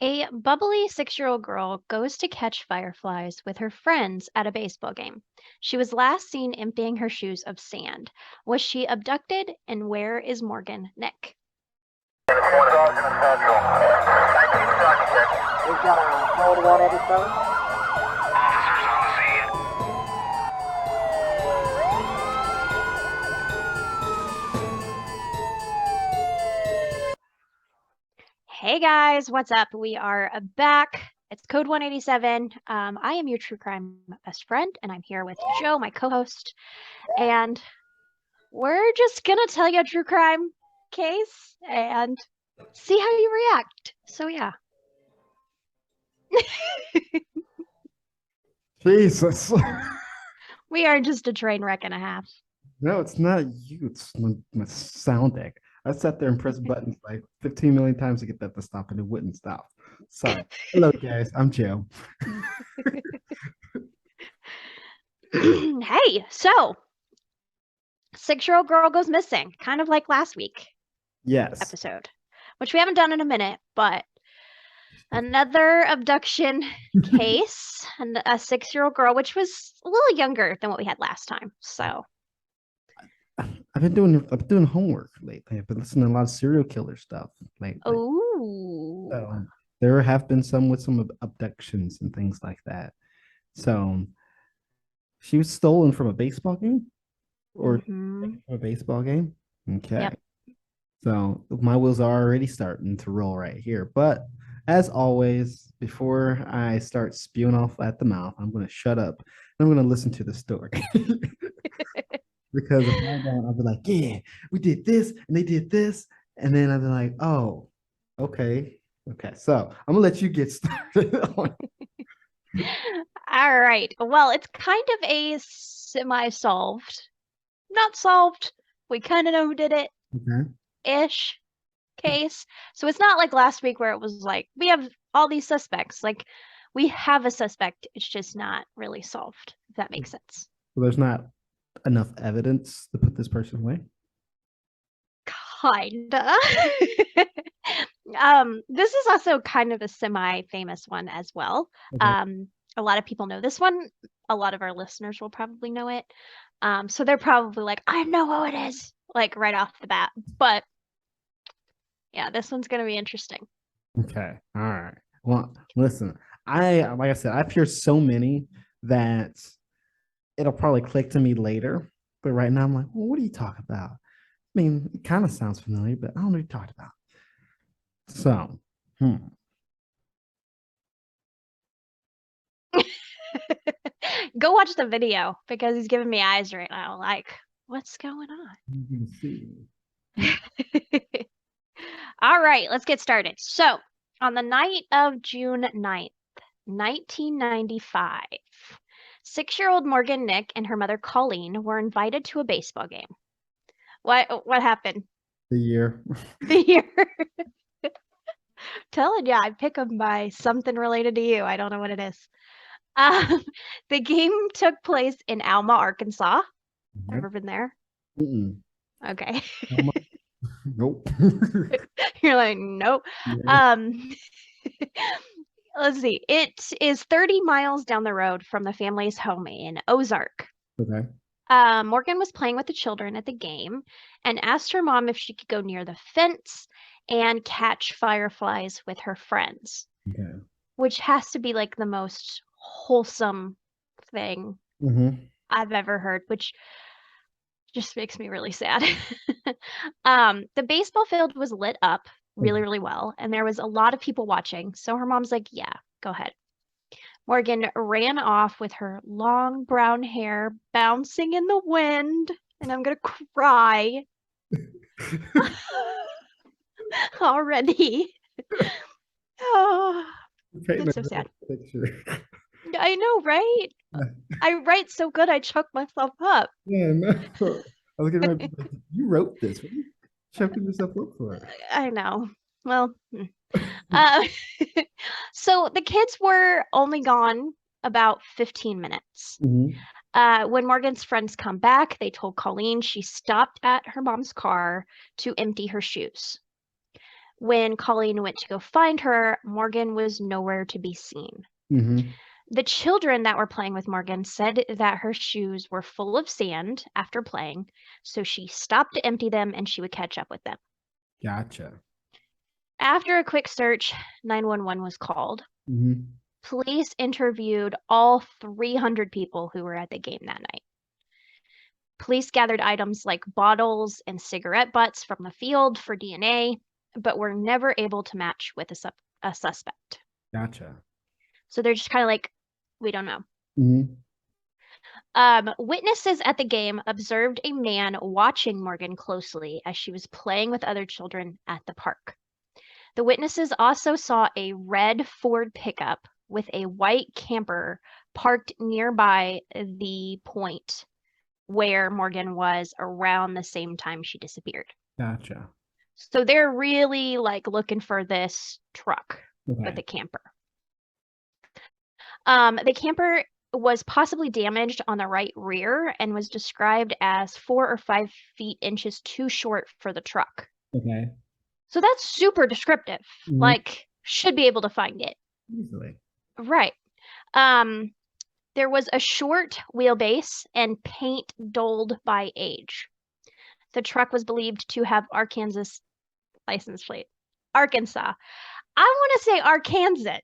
A bubbly 6-year-old girl goes to catch fireflies with her friends at a baseball game. She was last seen emptying her shoes of sand. Was she abducted, and where is Morgan Nick? We've got a code 187. Hey guys, what's up? We are back. It's Code 187. I am your true crime best friend, and I'm here with Joe, my co-host, and we're just gonna tell you a true crime case and see how you react. So yeah. Jesus. We are just a train wreck and a half. No, it's not you. It's my sound deck. I sat there and pressed buttons like 15 million times to get that to stop, and it wouldn't stop. So, hello, guys. I'm Joe. Hey, so 6-year-old girl goes missing, kind of like last week Yes. episode, which we haven't done in a minute, but another abduction case, and a 6-year-old girl, which was a little younger than what we had last time. So I've been doing homework lately. I've been listening to a lot of serial killer stuff lately. oh, So there have been some with some abductions and things like that. So she was stolen from a baseball game, or a baseball game. Okay. Yep. So my wheels are already starting to roll right here. But as always, before I start spewing off at the mouth, I'm going to shut up and I'm going to listen to the story. Because if I don't, I'll be like, yeah, we did this and they did this. And then I'll be like, oh, okay. Okay. So I'm going to let you get started on. All right. Well, it's kind of a semi-solved, not solved. We kind of know who did it. Okay. Ish case. So it's not like last week where it was like, we have all these suspects. Like, we have a suspect. It's just not really solved, if that makes sense. So there's not enough evidence to put this person away? Kinda. This is also kind of a semi-famous one as well. Okay. A lot of people know this one. A lot of our listeners will probably know it. So they're probably like, I know who it is, like right off the bat. But yeah, this one's gonna be interesting. Okay. All right. Well, listen, like I said, I've heard so many that it'll probably click to me later. But right now I'm like, well, what are you talking about? I mean, it kind of sounds familiar, but I don't know what you're talking about. So, Go watch the video because he's giving me eyes right now. Like, what's going on? you can see. All right, let's get started. So, on the night of June 9th, 1995, 6-year-old Morgan Nick and her mother Colleen were invited to a baseball game. What happened? The year. The year. Telling you, I pick them by something related to you. I don't know what it is. The game took place in Alma, Arkansas. Ever been there? Mm-mm. Okay. Nope. You're like, nope. Yeah. Let's see. It is 30 miles down the road from the family's home in Ozark. Okay. Morgan was playing with the children at the game and asked her mom if she could go near the fence and catch fireflies with her friends, Okay. which has to be like the most wholesome thing I've ever heard, which just makes me really sad. The baseball field was lit up really, really well, and there was a lot of people watching. So her mom's like, yeah, go ahead. Morgan ran off with her long brown hair bouncing in the wind, and I'm gonna cry already. Oh, that's so sad. I know, right? I write so good, I choke myself up. Yeah, no. I was getting ready to be like, you wrote this. What are you choking yourself up for? I know. Well, so the kids were only gone about 15 minutes. When Morgan's friends come back, they told Colleen she stopped at her mom's car to empty her shoes. When Colleen went to go find her, Morgan was nowhere to be seen. The children that were playing with Morgan said that her shoes were full of sand after playing, so she stopped to empty them and she would catch up with them. Gotcha. After a quick search, 911 was called. Police interviewed all 300 people who were at the game that night. Police gathered items like bottles and cigarette butts from the field for DNA, but were never able to match with a suspect. Gotcha. So they're just kind of like, we don't know. Witnesses at the game observed a man watching Morgan closely as she was playing with other children at the park. The witnesses also saw a red Ford pickup with a white camper parked nearby the point where Morgan was around the same time she disappeared. Gotcha. So they're really like looking for this truck with the camper. The camper was possibly damaged on the right rear and was described as 4 or 5 inches too short for the truck. Okay. So that's super descriptive. Like, should be able to find it. Easily. Right. There was a short wheelbase and paint dulled by age. The truck was believed to have Arkansas license plate. Arkansas. I want to say Arkansas.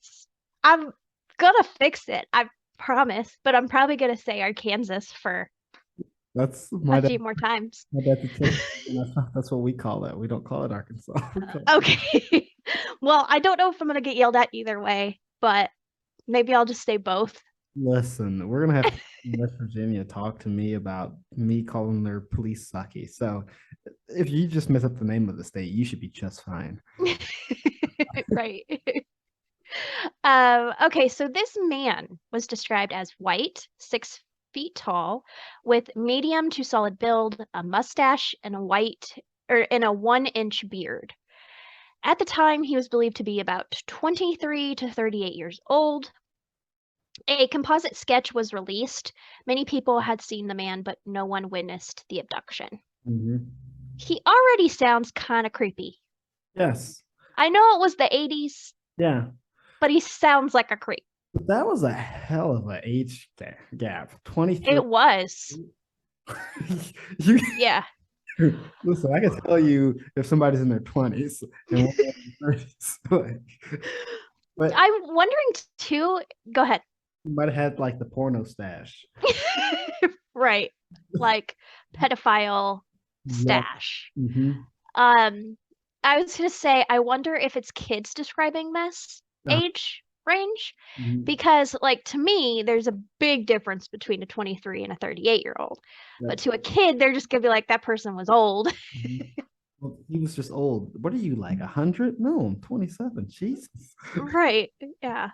I'm gonna fix it. I promise. But I'm probably gonna say Arkansas for That's a few more times. That's what we call it. We don't call it Arkansas. Okay. Well, I don't know if I'm gonna get yelled at either way, but maybe I'll just say both. Listen, we're gonna have West Virginia talk to me about me calling their police sucky. So if you just mess up the name of the state, you should be just fine. Right. Okay, so this man was described as white, 6 feet tall, with medium to solid build, a mustache, and a 1-inch beard. At the time, he was believed to be about 23 to 38 years old. A composite sketch was released. Many people had seen the man, but no one witnessed the abduction. He already sounds kind of creepy. Yes. I know it was the 80s. Yeah. But he sounds like a creep. That was a hell of an age gap. 23. It was. Yeah. Listen, I can tell you if somebody's in their 20s and one in their 30s. But I'm wondering too. Go ahead. You might have had like the porno stash. Right. Like pedophile stash. I was gonna say, I wonder if it's kids describing this age range, because like to me there's a big difference between a 23 and a 38-year-old, but to a kid they're just gonna be like, that person was old. Well, he was just old. What are you, like 100? No, I'm 27. Jesus. Right. Yeah.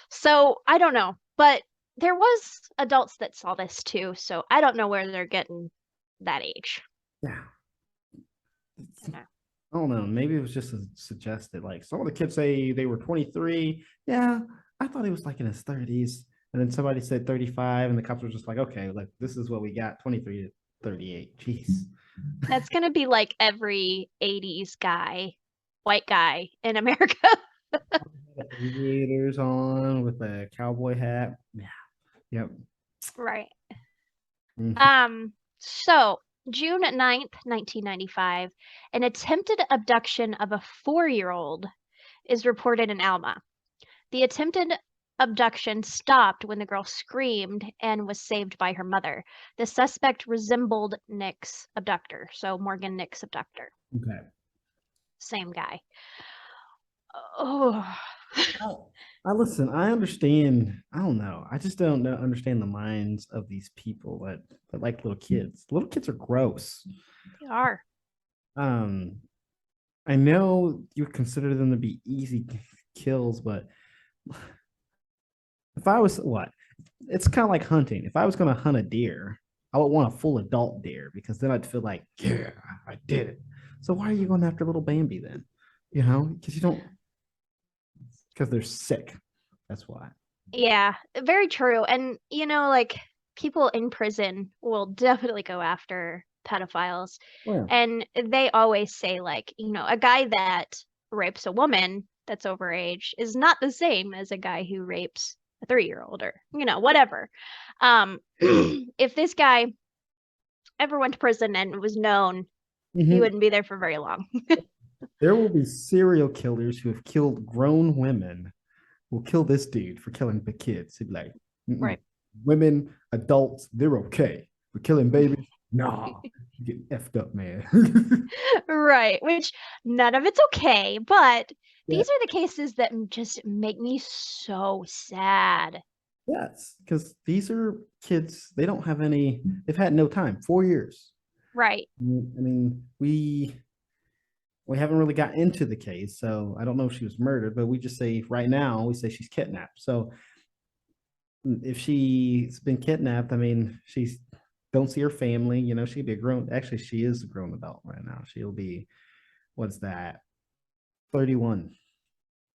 So I don't know, but there was adults that saw this too, so I don't know where they're getting that age. Yeah. I don't know. Maybe it was just suggested. Like some of the kids say they were 23. Yeah, I thought he was like in his 30s. And then somebody said 35, and the cops were just like, okay, like this is what we got, 23 to 38. Jeez. That's gonna be like every 80s guy, white guy in America. Aviators on with a cowboy hat. Yeah. Yep. Right. So June 9th, 1995, an attempted abduction of a 4-year-old is reported in Alma. The attempted abduction stopped when the girl screamed and was saved by her mother. The suspect resembled Nick's abductor, so Morgan Nick's abductor. Okay. Same guy. Oh. I listen, I understand. I don't know. I just don't understand the minds of these people that like little kids. Little kids are gross. They are. I know you consider them to be easy kills, but if I was it's kind of like hunting. If I was going to hunt a deer, I would want a full adult deer because then I'd feel like, yeah, I did it. So why are you going after little Bambi then? You know, because they're sick. That's why. Yeah, very true. And you know, like people in prison will definitely go after pedophiles. Yeah. And they always say, like, you know, a guy that rapes a woman that's overage is not the same as a guy who rapes a 3-year-old or, whatever. If this guy ever went to prison and was known, he wouldn't be there for very long. There will be serial killers who have killed grown women will kill this dude for killing the kids. He'd be like, right. Women, adults, they're okay. But killing babies, nah, you get effed up, man. Right, which none of it's okay, but these are the cases that just make me so sad. Yes, because these are kids, they don't have any, they've had no time, 4 years. Right. I mean, we haven't really got into the case, so I don't know if she was murdered, but we just say right now, we say she's kidnapped. So if she's been kidnapped, I mean, she's don't see her family, she'd be actually, she is a grown adult right now. She'll be, what's that, 31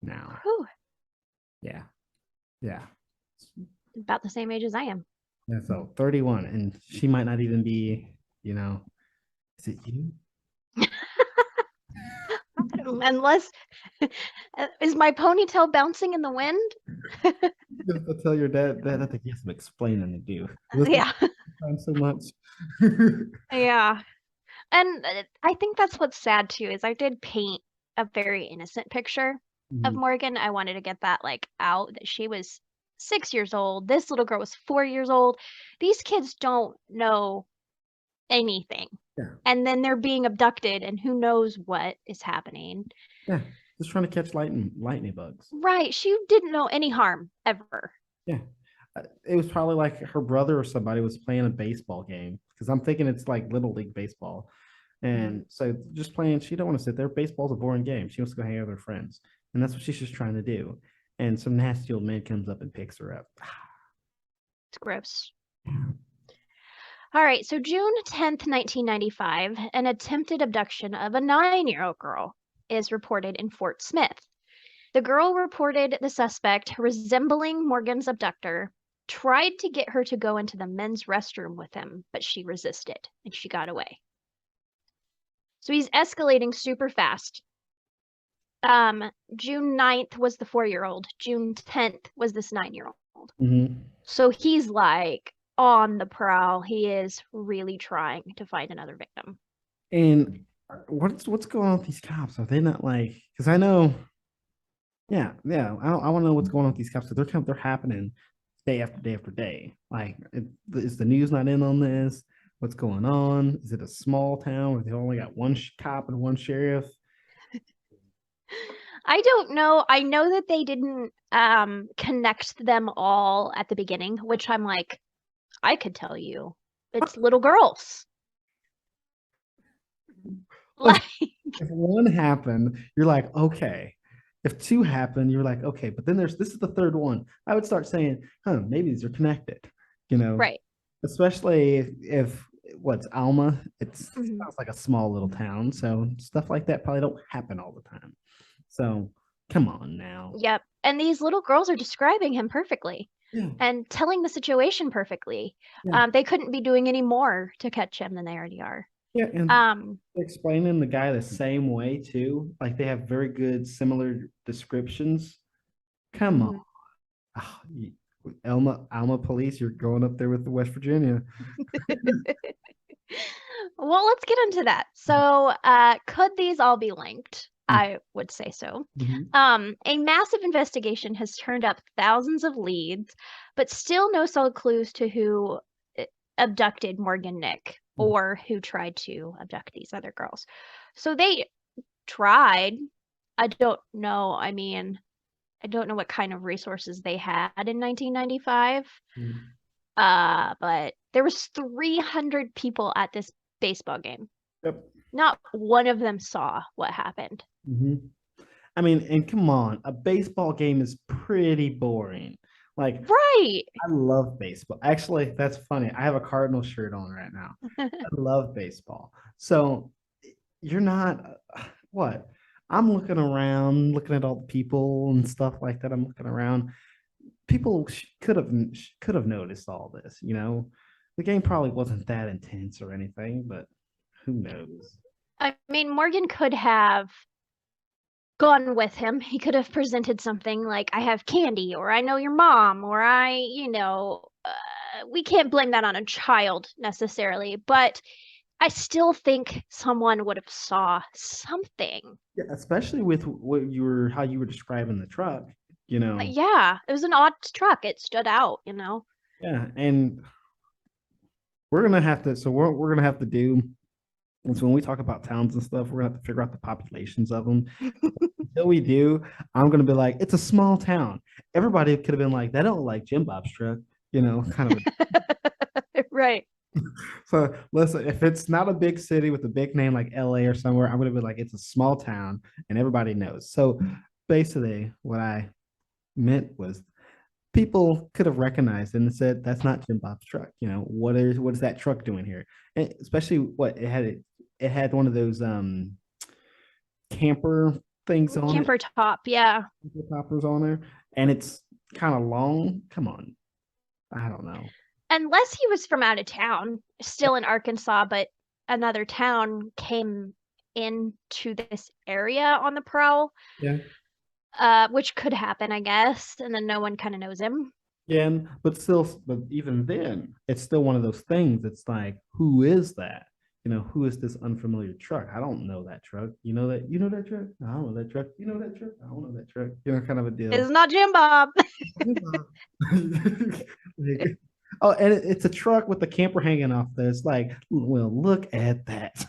now. Whew. Yeah. About the same age as I am. Yeah, so 31, and she might not even be, is it you? Unless, is my ponytail bouncing in the wind? I'll tell your dad that I think he has some explaining to do. Yeah. So much. Yeah. And I think that's what's sad too, is I did paint a very innocent picture of Morgan. I wanted to get that out, that she was 6 years old. This little girl was 4 years old. These kids don't know anything. Yeah. And then they're being abducted and who knows what is happening. Yeah. Just trying to catch lightning bugs. Right. She didn't know any harm ever. Yeah. It was probably like her brother or somebody was playing a baseball game, because I'm thinking it's like little league baseball. And so just playing, she don't want to sit there. Baseball's a boring game. She wants to go hang out with her friends. And that's what she's just trying to do. And some nasty old man comes up and picks her up. It's gross. All right, so June 10th, 1995, an attempted abduction of a 9-year-old girl is reported in Fort Smith. The girl reported the suspect, resembling Morgan's abductor, tried to get her to go into the men's restroom with him, but she resisted and she got away. So he's escalating super fast. June 9th was the 4-year-old. June 10th was this 9-year-old. So he's on the prowl. He is really trying to find another victim. And what's going on with these cops? Are they not because I know, I want to know what's going on with these cops. They're happening day after day after day. Is the news not in on this? What's going on? Is it a small town where they only got one cop and one sheriff? I don't know. I know that they didn't connect them all at the beginning, which I'm I could tell you. It's little girls. If one happened, you're like, okay. If two happened, you're like, okay. But then this is the third one. I would start saying, maybe these are connected, Right. Especially if what's Alma, it sounds like a small little town. So stuff like that probably don't happen all the time. So come on now. Yep. And these little girls are describing him perfectly. Yeah. And telling the situation perfectly. Yeah. They couldn't be doing any more to catch him than they already are. Yeah, and explaining the guy the same way too. They have very good similar descriptions. Come on. Oh, Alma police, you're going up there with the West Virginia. Well, let's get into that. So could these all be linked? I would say so. A massive investigation has turned up thousands of leads, but still no solid clues to who abducted Morgan Nick or who tried to abduct these other girls. So they tried. I don't know. I mean, I don't know what kind of resources they had in 1995. But there was 300 people at this baseball game. Yep. Not one of them saw what happened. I mean, and come on, a baseball game is pretty boring. Right. I love baseball. Actually, that's funny. I have a Cardinal shirt on right now. I love baseball. So you're not what? I'm looking around, looking at all the people and stuff like that. I'm looking around. People could have noticed all this. The game probably wasn't that intense or anything, but who knows? I mean, Morgan could have gone with him. He could have presented something like, I have candy, or I know your mom, or we can't blame that on a child necessarily, but I still think someone would have saw something. Yeah, especially with how you were describing the truck, Yeah, it was an odd truck. It stood out. Yeah, and we're gonna have to. So we're gonna have to do. And so when we talk about towns and stuff, we're gonna have to figure out the populations of them. Until we do, I'm gonna be like, it's a small town. Everybody could have been like, that don't look like Jim Bob's truck, kind of. Right. So listen, if it's not a big city with a big name like LA or somewhere, I'm gonna be like, it's a small town and everybody knows. So basically, what I meant was people could have recognized and said, that's not Jim Bob's truck. What is that truck doing here? And especially what it had one of those camper things on Camper it. top, yeah. Camper toppers on there. And it's kind of long. Come on. I don't know. Unless he was from out of town, still in Arkansas, but another town came into this area on the prowl. Yeah. Which could happen, I guess, and then no one kind of knows him. Yeah, but even then, it's still one of those things. It's like, who is that? Who is this unfamiliar truck? I don't know that truck. You know that truck? I don't know that truck. You know that truck? I don't know that truck. Kind of a deal. It's not Jim Bob. Oh, and it's a truck with the camper hanging off there. It's like, well, look at that.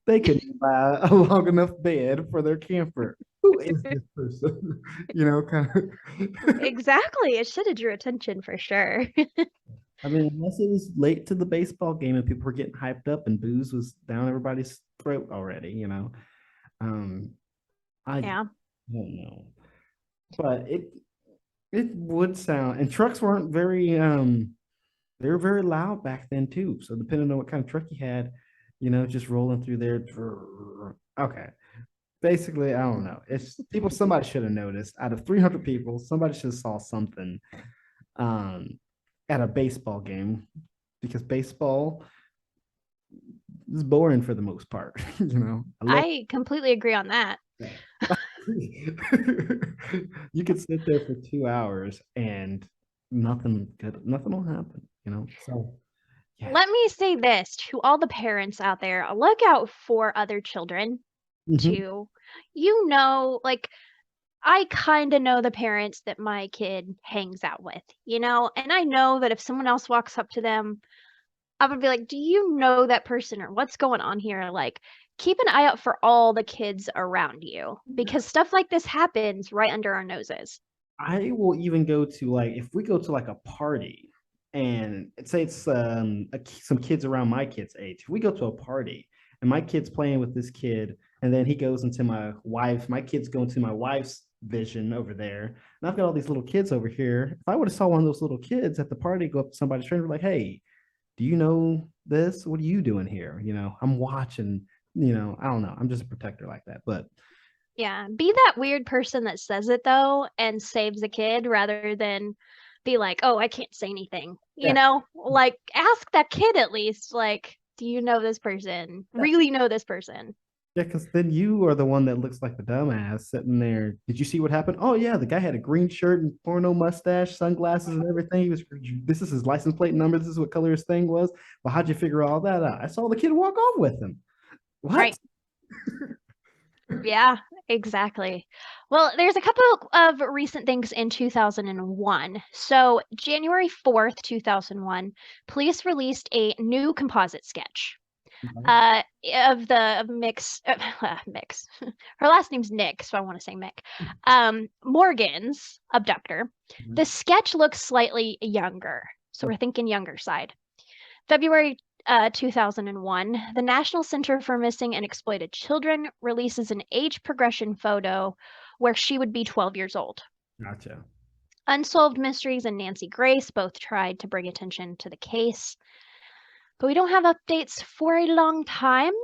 They could buy a long enough bed for their camper. Who is this person? Kind of. Exactly. It should have drew attention for sure. I mean, unless it was late to the baseball game and people were getting hyped up and booze was down everybody's throat already, I don't know. But it would sound, and trucks weren't very they were very loud back then too. So depending on what kind of truck you had, just rolling through there. Okay. Basically, I don't know. It's people, somebody should have noticed. Out of 300 people, somebody should have saw something at a baseball game, because baseball is boring for the most part. I completely agree on that. You could sit there for 2 hours and nothing will happen. So yeah. Let me say this to all the parents out there: look out for other children too. Like, I kind of know the parents that my kid hangs out with, and I know that if someone else walks up to them, I would be like, do you know that person, or what's going on here? Like, keep an eye out for all the kids around you, because stuff like this happens right under our noses. I will even go to, like, if we go to like a party and say it's some kids around my kid's age. If we go to a party and my kid's playing with this kid, and then he goes into my kid's going to my wife's vision over there, and I've got all these little kids over here. If I would have saw one of those little kids at the party go up to somebody's friend, like, hey, do you know this? What are you doing here? I'm watching, I don't know. I'm just a protector like that. But yeah, be that weird person that says it though and saves a kid, rather than be like, oh, I can't say anything. Like, ask that kid at least, like, do you know this person? Yeah. Really know this person? Yeah, because then you are the one that looks like the dumbass sitting there. Did you see what happened? Oh yeah, the guy had a green shirt and porno mustache, sunglasses, and everything. This is his license plate number. This is what color his thing was. Well, how'd you figure all that out? I saw the kid walk off with him. What? Right. Yeah, exactly. Well, there's a couple of recent things in 2001. So January 4th, 2001, police released a new composite sketch of the Mix. Her last name's Nick, so I want to say Mick. Morgan's abductor. The sketch looks slightly younger, so we're thinking younger side. February 2001, the National Center for Missing and Exploited Children releases an age progression photo where she would be 12 years old. Gotcha. Unsolved Mysteries and Nancy Grace both tried to bring attention to the case, but we don't have updates for a long time.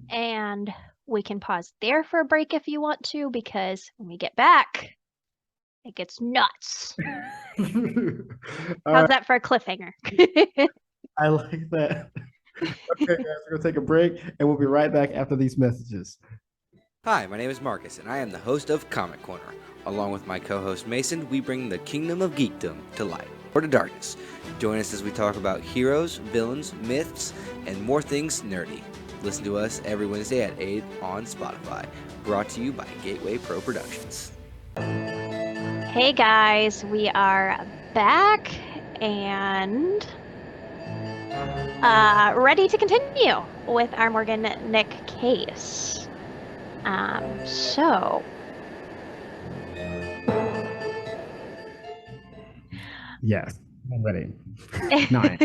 And we can pause there for a break if you want to, because when we get back, it gets nuts. How's that for a cliffhanger? I like that. Okay, guys, we're going to take a break, and we'll be right back after these messages. Hi, my name is Marcus, and I am the host of Comic Corner. Along with my co-host Mason, we bring the kingdom of geekdom to light, or to darkness. Join us as we talk about heroes, villains, myths, and more things nerdy. Listen to us every Wednesday at 8 on Spotify. Brought to you by Gateway Pro Productions. Hey guys, we are back and ready to continue with our Morgan Nick case. Yes, I'm ready. 9.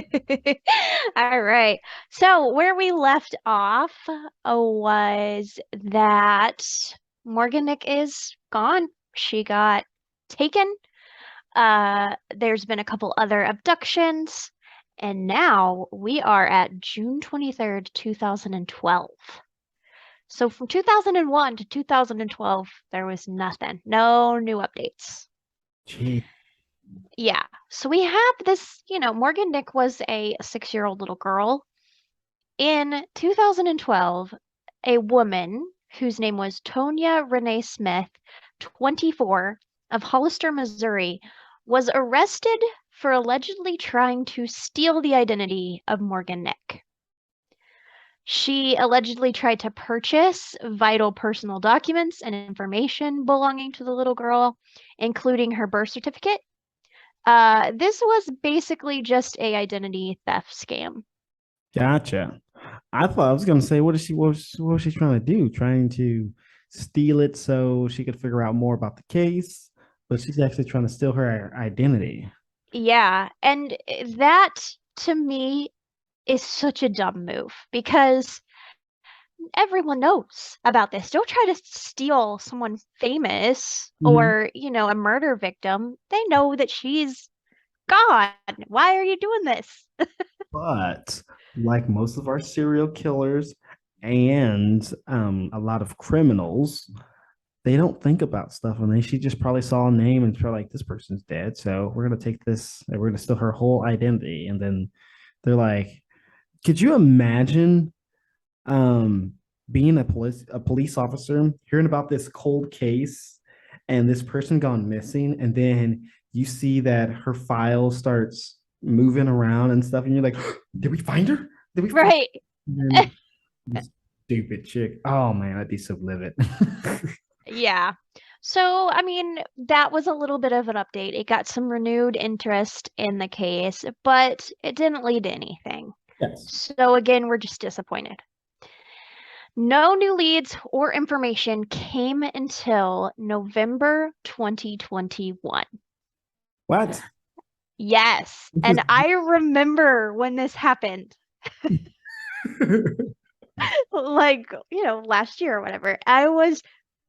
All right. So where we left off was that Morgan Nick is gone. She got taken. There's been a couple other abductions, and now we are at June 23rd, 2012. So from 2001 to 2012, there was nothing. No new updates. Gee. Yeah. So we have this, Morgan Nick was a 6-year-old little girl. In 2012, a woman whose name was Tonya Renee Smith, 24, of Hollister, Missouri, was arrested for allegedly trying to steal the identity of Morgan Nick. She allegedly tried to purchase vital personal documents and information belonging to the little girl, including her birth certificate. This was basically just a identity theft scam. Gotcha. I thought I was gonna say, what was she trying to do? Trying to steal it so she could figure out more about the case, but she's actually trying to steal her identity. Yeah, and that to me is such a dumb move because everyone knows about this. Don't try to steal someone famous or, a murder victim. They know that she's gone. Why are you doing this? But like most of our serial killers and a lot of criminals, they don't think about stuff, and she just probably saw a name and probably like, this person's dead, so we're gonna take this and we're gonna steal her whole identity. And then they're like, could you imagine being a police officer, hearing about this cold case and this person gone missing, and then you see that her file starts moving around and stuff, and you're like, did we find her? Did we find Right. her? Stupid chick. Oh man, I'd be so livid. Yeah. So, I mean, that was a little bit of an update. It got some renewed interest in the case, but it didn't lead to anything. Yes. So, again, we're just disappointed. No new leads or information came until November 2021. What? Yes. And I remember when this happened. Like, last year or whatever. I was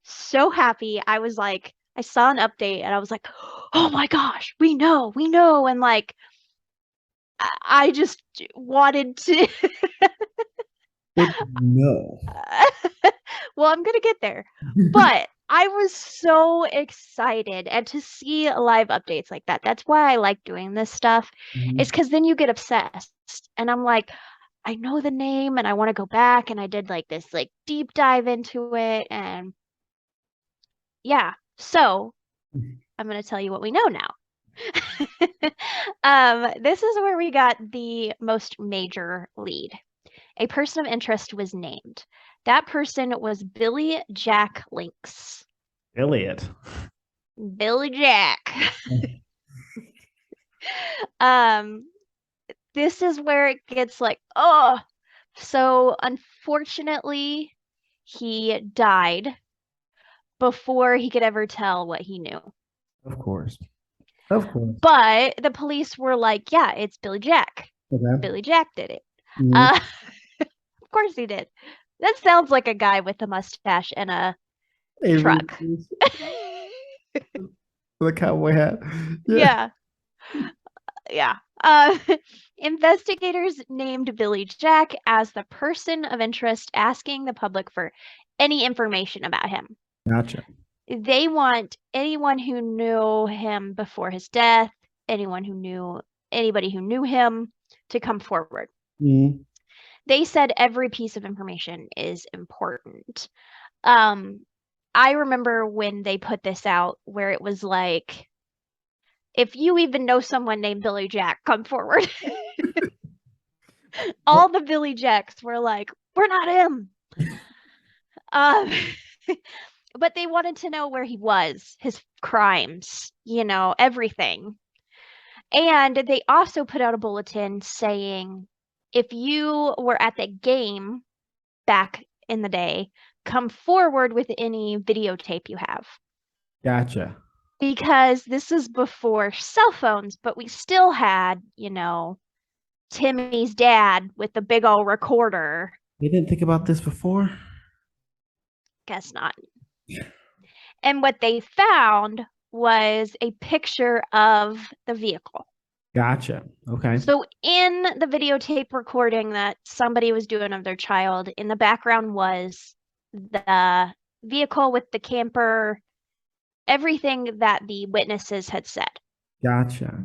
so happy. I was like, I saw an update and I was like, oh my gosh, we know. And like, I just wanted to. No. Well, I'm gonna get there. But I was so excited, and to see live updates like that, that's why I like doing this stuff. It's because then you get obsessed. And I'm like, I know the name and I want to go back, and I did like this like deep dive into it, and yeah. So I'm gonna tell you what we know now. This is where we got the most major lead. A person of interest was named. That person was Billy Jack Lynx. Elliot. Billy Jack. This is where it gets like, oh. So unfortunately, he died before he could ever tell what he knew. Of course. Of course. But the police were like, yeah, it's Billy Jack. Okay. Billy Jack did it. Of course he did. That sounds like a guy with a mustache and a truck. The cowboy hat. Yeah. Yeah. Investigators named Billy Jack as the person of interest, asking the public for any information about him. Gotcha. They want anyone who knew him before his death, anybody who knew him to come forward. They said every piece of information is important. I remember when they put this out where it was like, if you even know someone named Billy Jack, come forward. All the Billy Jacks were like, we're not him. Um, but they wanted to know where he was, his crimes, everything. And they also put out a bulletin saying, if you were at the game back in the day, come forward with any videotape you have. Gotcha. Because this is before cell phones, but we still had, Timmy's dad with the big old recorder. You didn't think about this before? Guess not. And what they found was a picture of the vehicle. Gotcha. Okay. So in the videotape recording that somebody was doing of their child, in the background was the vehicle with the camper, everything that the witnesses had said. Gotcha.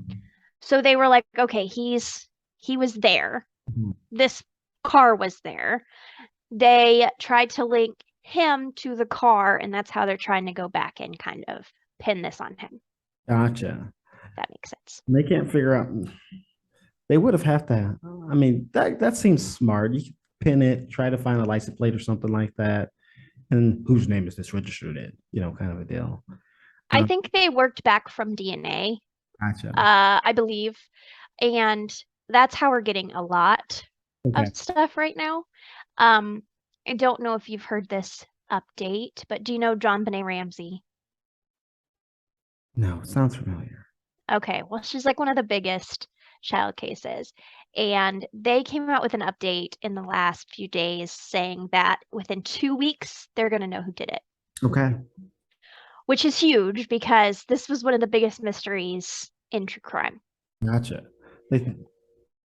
So they were like, okay, he was there. Mhm. This car was there. They tried to link him to the car, and that's how they're trying to go back and kind of pin this on him. Gotcha. If that makes sense. They can't figure out. They would have to. I mean, that seems smart. You could pin it, try to find a license plate or something like that, and whose name is this registered in? Kind of a deal. I think they worked back from DNA. Gotcha. I believe, and that's how we're getting a lot of stuff right now. I don't know if you've heard this update, but do you know JonBenet Ramsey? No, it sounds familiar. Okay, well, she's like one of the biggest child cases. And they came out with an update in the last few days saying that within 2 weeks, they're going to know who did it. Okay. Which is huge because this was one of the biggest mysteries in true crime. Gotcha. Do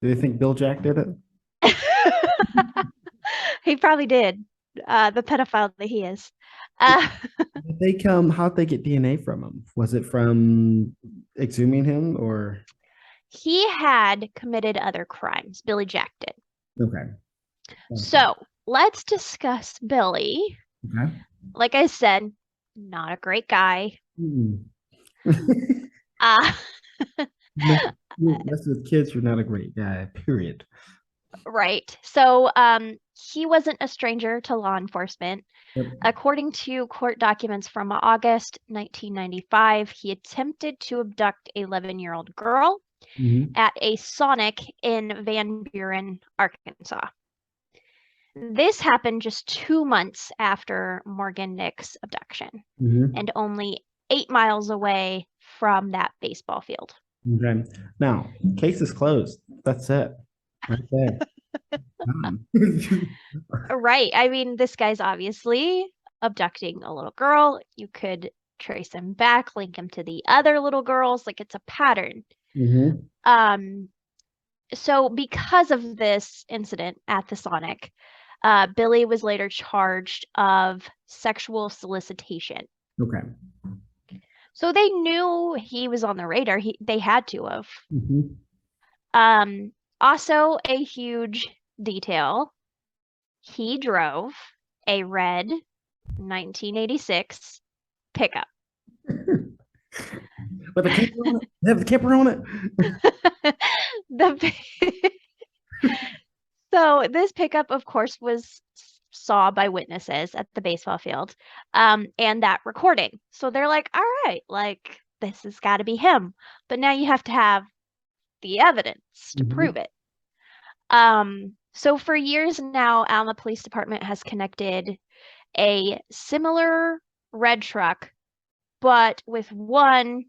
they think Bill Jack did it? He probably did. The pedophile that he is. How'd they get DNA from him? Was it from exhuming him or? He had committed other crimes. Billy Jack did. Okay. So let's discuss Billy. Okay. Like I said, not a great guy. That's with kids, you're not a great guy, period. Right. So he wasn't a stranger to law enforcement. Yep. According to court documents from August 1995, he attempted to abduct a 11-year-old girl at a Sonic in Van Buren, Arkansas. This happened just 2 months after Morgan Nick's abduction and only 8 miles away from that baseball field. Okay. Now, case is closed. That's it. Right there. Right. I mean, this guy's obviously abducting a little girl. You could trace him back, link him to the other little girls. Like, it's a pattern. So because of this incident at the Sonic, Billy was later charged of sexual solicitation. Okay. So they knew he was on the radar. They had to have. Also, a huge detail, he drove a red 1986 pickup. With the camper on it? They have the camper on it? So this pickup, of course, was saw by witnesses at the baseball field, and that recording. So they're like, all right, like, this has got to be him. But now you have to have the evidence to prove it. So for years now, Alma Police Department has connected a similar red truck, but with a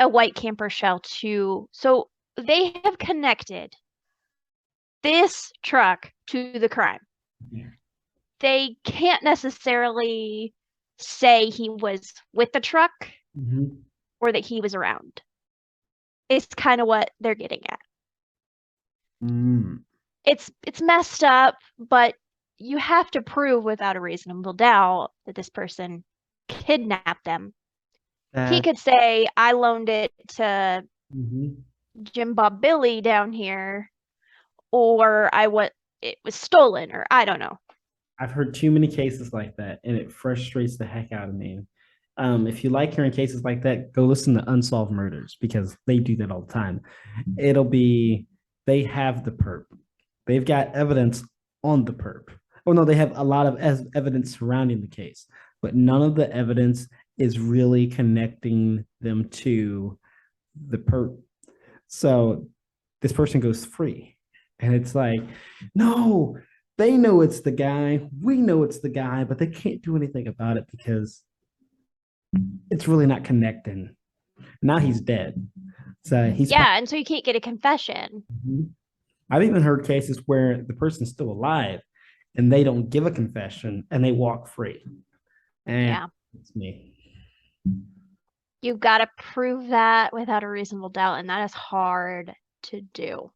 white camper shell too. So they have connected this truck to the crime. They can't necessarily say he was with the truck or that he was around. It's kind of what they're getting at. It's messed up, but you have to prove without a reasonable doubt that this person kidnapped them. He could say, I loaned it to Jim Bob Billy down here, or it was stolen, or I don't know. I've heard too many cases like that, and it frustrates the heck out of me. If you like hearing cases like that, go listen to Unsolved Murders because they do that all the time. It'll be they have the perp, they've got evidence on the perp. Oh no, they have a lot of evidence surrounding the case, but none of the evidence is really connecting them to the perp. So this person goes free, and it's like, no, they know it's the guy, we know it's the guy, but they can't do anything about it because it's really not connecting. Now he's dead. So he's Yeah, and so you can't get a confession. I've even heard cases where the person's still alive and they don't give a confession and they walk free. And Yeah. it's me. You've got to prove that without a reasonable doubt, and that is hard to do.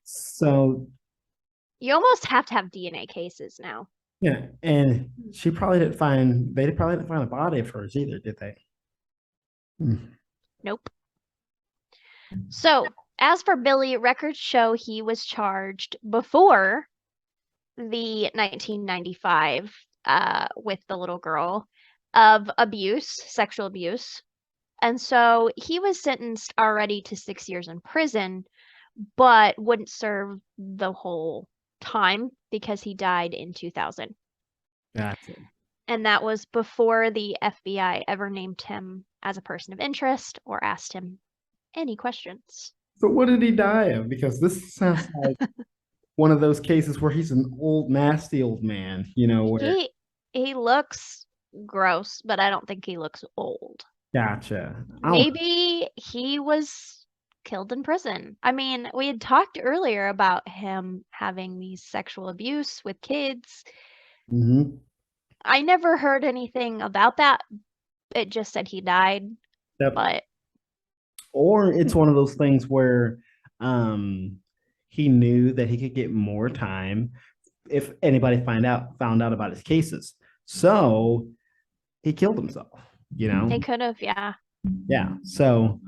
So you almost have to have DNA cases now. Yeah, and they probably didn't find a body of hers either, did they? Nope. So, as for Billy, records show he was charged before the 1995 with the little girl of abuse, sexual abuse. And so he was sentenced already to 6 years in prison, but wouldn't serve the whole time because he died in 2000. Gotcha. And that was before the FBI ever named him as a person of interest or asked him any questions. So what did he die of? Because this sounds like one of those cases where he's an old, nasty old man, where He looks gross, but I don't think he looks old. Gotcha. Maybe he was killed in prison. I mean, we had talked earlier about him having these sexual abuse with kids. Mm-hmm. I never heard anything about that. It just said he died. Yep. But or it's one of those things where he knew that he could get more time if anybody found out about his cases. So he killed himself, They could have, yeah. Yeah. So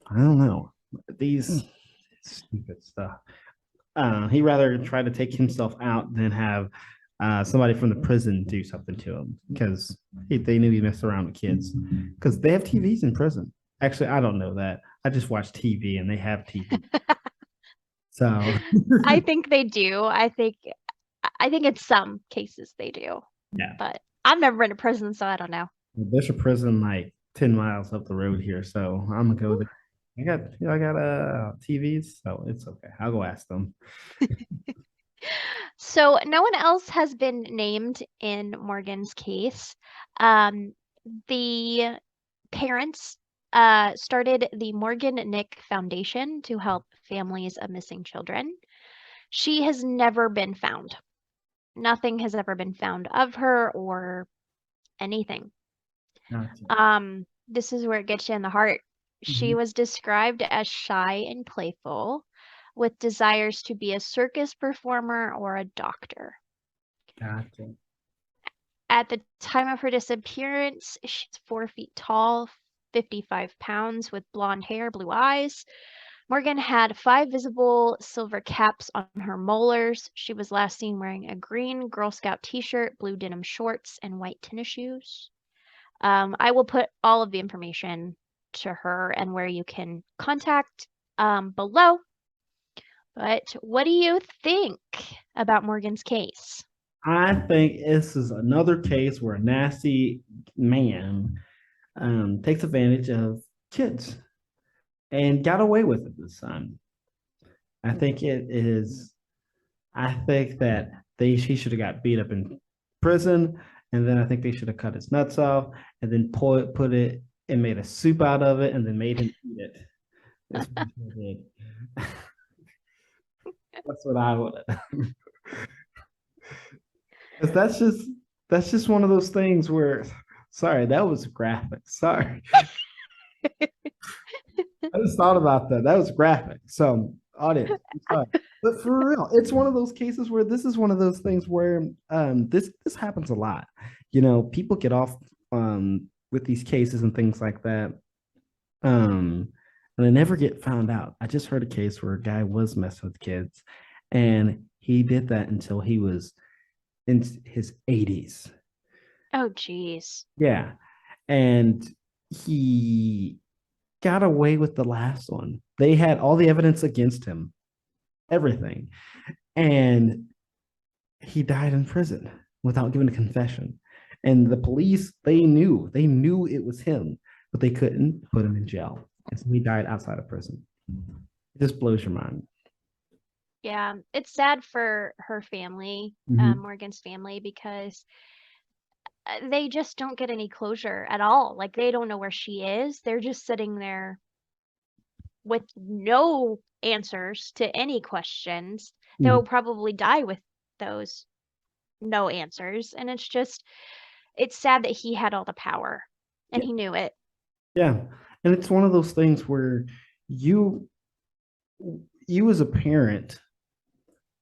I don't know. These stupid stuff. He'd rather try to take himself out than have somebody from the prison do something to him because they knew he messed around with kids because they have TVs in prison. Actually, I don't know that. I just watch TV and they have TV. So I think they do. I think in some cases they do. Yeah. But I've never been to prison, so I don't know. There's a prison like 10 miles up the road here, so I'm gonna go there. I got TVs, so it's okay. I'll go ask them. So no one else has been named in Morgan's case. The parents started the Morgan Nick Foundation to help families of missing children. She has never been found. Nothing has ever been found of her or anything. Gotcha. This is where it gets you in the heart. She was described as shy and playful, with desires to be a circus performer or a doctor. Gotcha. At the time of her disappearance, she's 4 feet tall, 55 pounds, with blonde hair, blue eyes. Morgan had 5 visible silver caps on her molars. She was last seen wearing a green Girl Scout t-shirt, blue denim shorts, and white tennis shoes. I will put all of the information to her and where you can contact below. But what do you think about Morgan's case? I think this is another case where a nasty man takes advantage of kids and got away with it this time. I think it is. I think that he should have got beat up in prison, and then I think they should have cut his nuts off, and then put it and made a soup out of it, and then made him eat it. That's what I did. That's what I would have done. That's just one of those things where, sorry, that was graphic. Sorry. I just thought about that. That was graphic. So, audience, sorry. But for real, it's one of those cases where this is one of those things where this happens a lot. People get off with these cases and things like that. And they never get found out. I just heard a case where a guy was messing with kids, and he did that until he was in his 80s. Oh, geez. Yeah. And he got away with the last one. They had all the evidence against him, everything. And he died in prison without giving a confession. And the police, they knew it was him, but they couldn't put him in jail. And so he died outside of prison. It just blows your mind. Yeah, it's sad for her family, Mhm. Morgan's family, because they just don't get any closure at all. Like, they don't know where she is. They're just sitting there with no answers to any questions. They'll probably die with those no answers. And it's sad that he had all the power and he knew it. Yeah. And it's one of those things where you as a parent,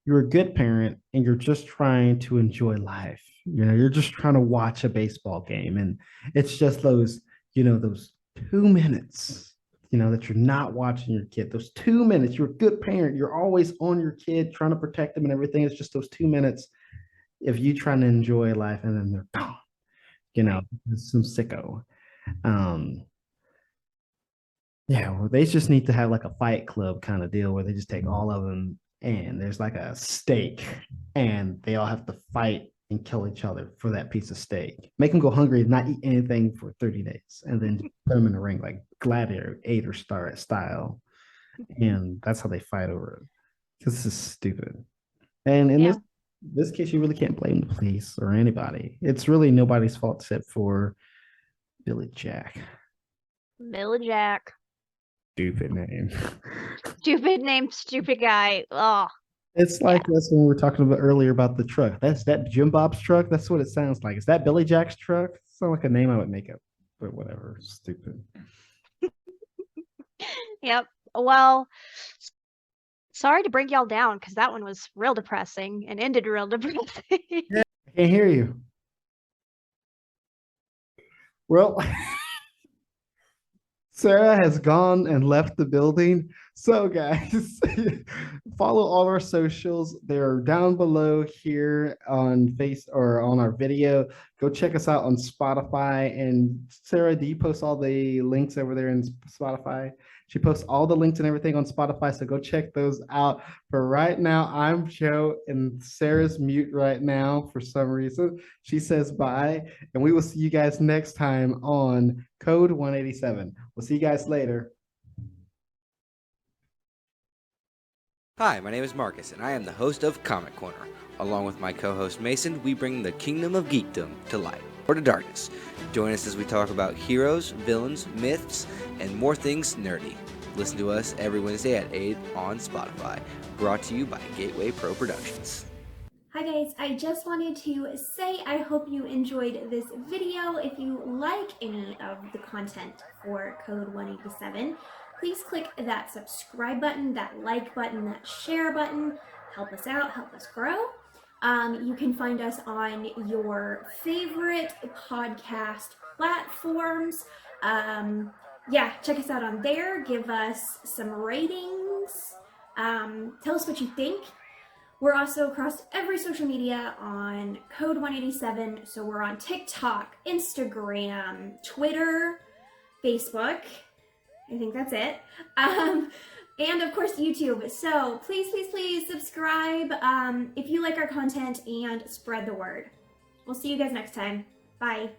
you're a good parent and you're just trying to enjoy life. You're just trying to watch a baseball game. And it's just those 2 minutes, that you're not watching your kid. Those 2 minutes, you're a good parent. You're always on your kid, trying to protect them and everything. It's just those 2 minutes of you trying to enjoy life and then they're gone. It's some sicko. Yeah, well, they just need to have like a fight club kind of deal where they just take all of them and there's like a stake and they all have to fight and kill each other for that piece of steak. Make them go hungry and not eat anything for 30 days and then put them in the ring like gladiator style. And that's how they fight over it. Because this is stupid. And in this case, you really can't blame the police or anybody. It's really nobody's fault except for Billy Jack. Billy Jack. Stupid name. Stupid name, stupid guy. Oh. It's like this when we were talking about earlier about the truck. That's that Jim Bob's truck. That's what it sounds like. Is that Billy Jack's truck? Sounds like a name I would make up, but whatever. Stupid. Yep. Well, sorry to bring y'all down because that one was real depressing and ended real depressing. Yeah, I can't hear you. Well, Sarah has gone and left the building. So, guys, follow all our socials. They're down below here on on our video. Go check us out on Spotify. And Sarah, do you post all the links over there in Spotify? She posts all the links and everything on Spotify. So go check those out. For right now, I'm Joe and Sarah's mute right now for some reason. She says bye. And we will see you guys next time on Code 187. We'll see you guys later. Hi, my name is Marcus, and I am the host of Comic Corner. Along with my co-host Mason, we bring the kingdom of geekdom to light, or to darkness. Join us as we talk about heroes, villains, myths, and more things nerdy. Listen to us every Wednesday at 8 on Spotify. Brought to you by Gateway Pro Productions. Hi guys, I just wanted to say I hope you enjoyed this video. If you like any of the content for Code 187, please click that subscribe button, that like button, that share button. Help us out, help us grow. You can find us on your favorite podcast platforms. Yeah, check us out on there. Give us some ratings. Tell us what you think. We're also across every social media on Code 187. So we're on TikTok, Instagram, Twitter, Facebook. I think that's it. And of course, YouTube. So please, please, please subscribe if you like our content and spread the word. We'll see you guys next time. Bye.